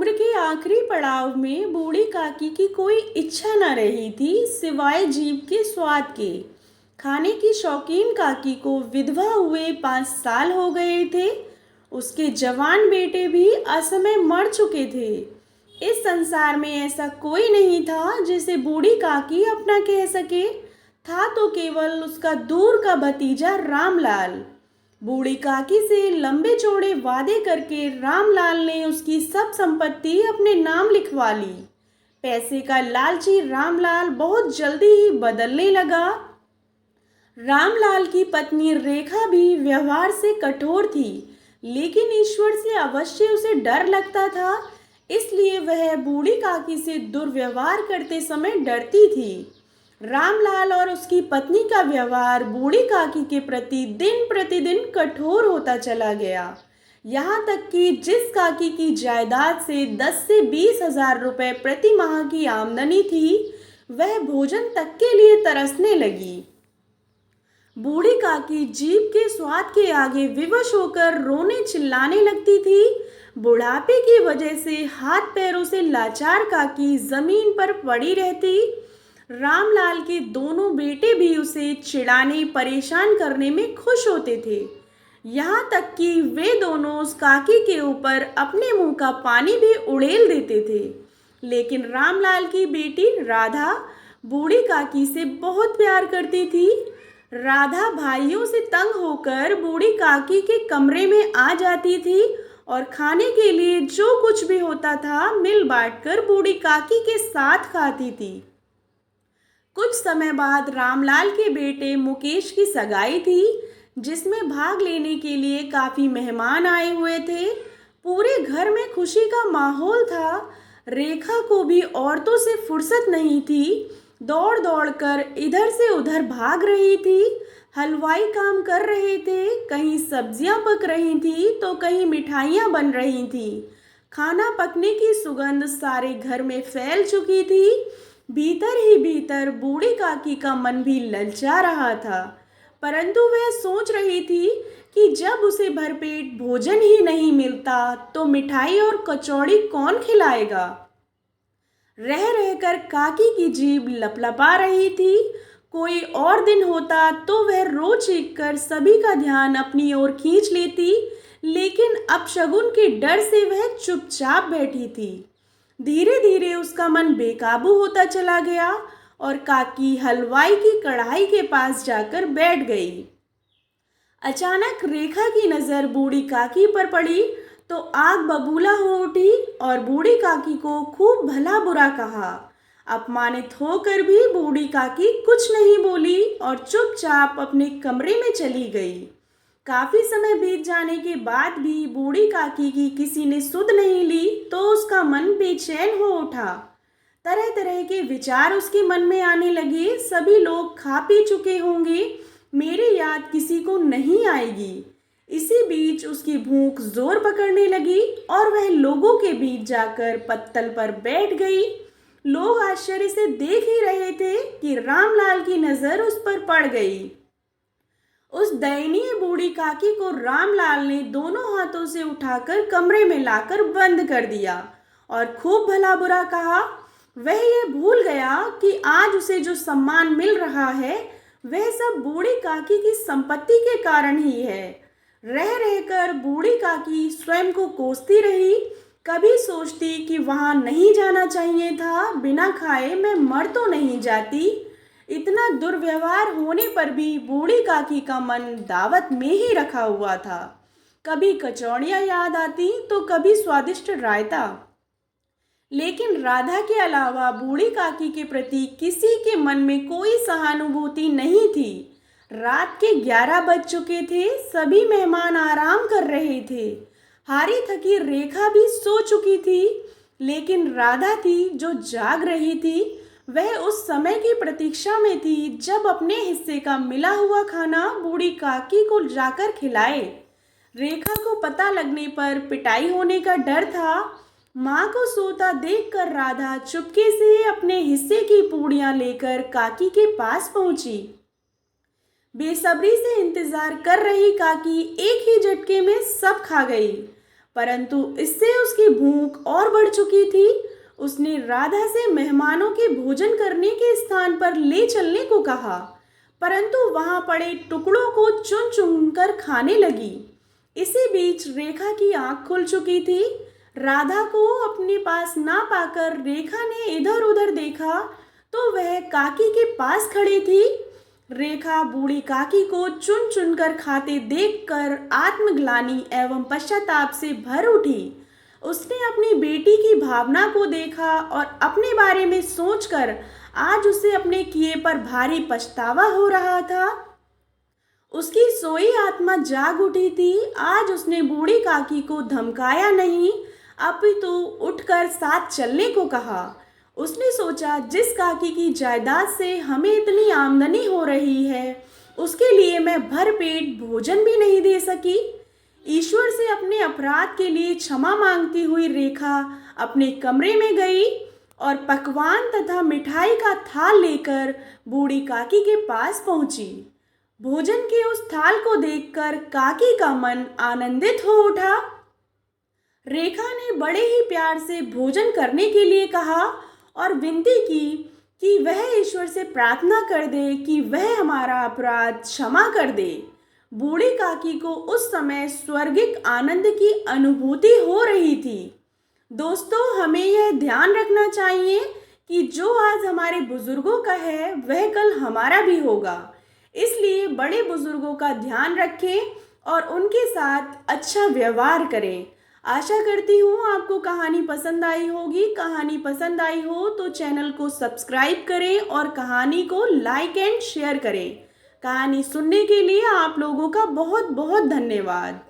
उम्र के आखिरी पड़ाव में बूढ़ी काकी की कोई इच्छा न रही थी सिवाय जीभ के स्वाद के। खाने की शौकीन काकी को विधवा हुए 5 साल हो गए थे। उसके जवान बेटे भी असमय मर चुके थे। इस संसार में ऐसा कोई नहीं था जिसे बूढ़ी काकी अपना कह सके। था तो केवल उसका दूर का भतीजा रामलाल। बूढ़ी काकी से लंबे चौड़े वादे करके रामलाल ने उसकी सब संपत्ति अपने नाम लिखवा ली। पैसे का लालची रामलाल बहुत जल्दी ही बदलने लगा। रामलाल की पत्नी रेखा भी व्यवहार से कठोर थी, लेकिन ईश्वर से अवश्य उसे डर लगता था, इसलिए वह बूढ़ी काकी से दुर्व्यवहार करते समय डरती थी। रामलाल और उसकी पत्नी का व्यवहार बूढ़ी काकी के प्रति दिन प्रतिदिन कठोर होता चला गया। यहाँ तक कि जिस काकी की जायदाद से 10 से 20 हजार रुपये प्रति माह की आमदनी थी, वह भोजन तक के लिए तरसने लगी। बूढ़ी काकी जीभ के स्वाद के आगे विवश होकर रोने चिल्लाने लगती थी। बुढ़ापे की वजह से हाथ पैरों से लाचार काकी जमीन पर पड़ी रहती। रामलाल के दोनों बेटे भी उसे चिढ़ाने परेशान करने में खुश होते थे। यहाँ तक कि वे दोनों उस काकी के ऊपर अपने मुंह का पानी भी उड़ेल देते थे। लेकिन रामलाल की बेटी राधा बूढ़ी काकी से बहुत प्यार करती थी। राधा भाइयों से तंग होकर बूढ़ी काकी के कमरे में आ जाती थी और खाने के लिए जो कुछ भी होता था मिल बांटकर बूढ़ी काकी के साथ खाती थी। कुछ समय बाद रामलाल के बेटे मुकेश की सगाई थी, जिसमें भाग लेने के लिए काफ़ी मेहमान आए हुए थे। पूरे घर में खुशी का माहौल था। रेखा को भी औरतों से फुर्सत नहीं थी। दौड़ दौड़ कर इधर से उधर भाग रही थी। हलवाई काम कर रहे थे, कहीं सब्जियां पक रही थी तो कहीं मिठाइयां बन रही थी। खाना पकने की सुगंध सारे घर में फैल चुकी थी। भीतर ही भीतर बूढ़ी काकी का मन भी ललचा रहा था, परंतु वह सोच रही थी कि जब उसे भरपेट भोजन ही नहीं मिलता तो मिठाई और कचौड़ी कौन खिलाएगा। रह रहकर काकी की जीभ लपलपा रही थी। कोई और दिन होता तो वह रो चीख कर सभी का ध्यान अपनी ओर खींच लेती, लेकिन अपशगुन के डर से वह चुपचाप बैठी थी। धीरे धीरे उसका मन बेकाबू होता चला गया और काकी हलवाई की कढ़ाई के पास जाकर बैठ गई। अचानक रेखा की नज़र बूढ़ी काकी पर पड़ी तो आग बबूला हो उठी और बूढ़ी काकी को खूब भला बुरा कहा। अपमानित होकर भी बूढ़ी काकी कुछ नहीं बोली और चुपचाप अपने कमरे में चली गई। काफी समय बीत जाने के बाद भी बूढ़ी काकी की किसी ने सुध नहीं ली तो उसका मन बेचैन हो उठा। तरह तरह के विचार उसके मन में आने लगे। सभी लोग खा पी चुके होंगे, मेरी याद किसी को नहीं आएगी। इसी बीच उसकी भूख जोर पकड़ने लगी और वह लोगों के बीच जाकर पत्तल पर बैठ गई। लोग आश्चर्य से देख ही रहे थे कि रामलाल की नजर उस पर पड़ गई। उस दयनीय बूढ़ी काकी को रामलाल ने दोनों हाथों से उठाकर कमरे में लाकर बंद कर दिया और खूब भला बुरा कहा। वह यह भूल गया कि आज उसे जो सम्मान मिल रहा है वह सब बूढ़ी काकी की संपत्ति के कारण ही है। रह रहकर बूढ़ी काकी स्वयं को कोसती रही। कभी सोचती कि वहां नहीं जाना चाहिए था, बिना खाए मैं मर तो नहीं जाती। इतना दुर्व्यवहार होने पर भी बूढ़ी काकी का मन दावत में ही रखा हुआ था। कभी कचौड़ियाँ याद आती तो कभी स्वादिष्ट रायता। लेकिन राधा के अलावा बूढ़ी काकी के प्रति किसी के मन में कोई सहानुभूति नहीं थी। रात के 11 बज चुके थे। सभी मेहमान आराम कर रहे थे। हारी थकी रेखा भी सो चुकी थी, लेकिन राधा थी जो जाग रही थी। वह उस समय की प्रतीक्षा में थी जब अपने हिस्से का मिला हुआ खाना बूढ़ी काकी को जाकर खिलाए। रेखा को पता लगने पर पिटाई होने का डर था। माँ को सोता देखकर राधा चुपके से अपने हिस्से की पूड़ियाँ लेकर काकी के पास पहुंची। बेसब्री से इंतजार कर रही काकी एक ही झटके में सब खा गई। परंतु इससे उसकी भूख और बढ़ चुकी थी। उसने राधा से मेहमानों के भोजन करने के स्थान पर ले चलने को कहा, परंतु वहां पड़े टुकड़ों को चुन चुन कर खाने लगी। इसी बीच रेखा की आंख खुल चुकी थी। राधा को अपने पास ना पाकर रेखा ने इधर उधर देखा तो वह काकी के पास खड़ी थी। रेखा बूढ़ी काकी को चुन चुन कर खाते देखकर आत्मग्लानि एवं पश्चाताप से भर उठी। उसने अपनी बेटी की भावना को देखा और अपने बारे में सोचकर आज उसे अपने किए पर भारी पछतावा हो रहा था। उसकी सोई आत्मा जाग उठी थी। आज उसने बूढ़ी काकी को धमकाया नहीं, अपितु उठकर साथ चलने को कहा। उसने सोचा, जिस काकी की जायदाद से हमें इतनी आमदनी हो रही है, उसके लिए मैं भरपेट भोजन भी नहीं दे सकी। ईश्वर से अपने अपराध के लिए क्षमा मांगती हुई रेखा अपने कमरे में गई और पकवान तथा मिठाई का थाल लेकर बूढ़ी काकी के पास पहुंची। भोजन के उस थाल को देखकर काकी का मन आनंदित हो उठा। रेखा ने बड़े ही प्यार से भोजन करने के लिए कहा और विनती की कि वह ईश्वर से प्रार्थना कर दे कि वह हमारा अपराध क्षमा कर दे। बूढ़ी काकी को उस समय स्वर्गिक आनंद की अनुभूति हो रही थी। दोस्तों, हमें यह ध्यान रखना चाहिए कि जो आज हमारे बुजुर्गों का है वह कल हमारा भी होगा। इसलिए बड़े बुजुर्गों का ध्यान रखें और उनके साथ अच्छा व्यवहार करें। आशा करती हूँ आपको कहानी पसंद आई होगी। कहानी पसंद आई हो तो चैनल को सब्सक्राइब करें और कहानी को लाइक एंड शेयर करें। कहानी सुनने के लिए आप लोगों का बहुत बहुत धन्यवाद।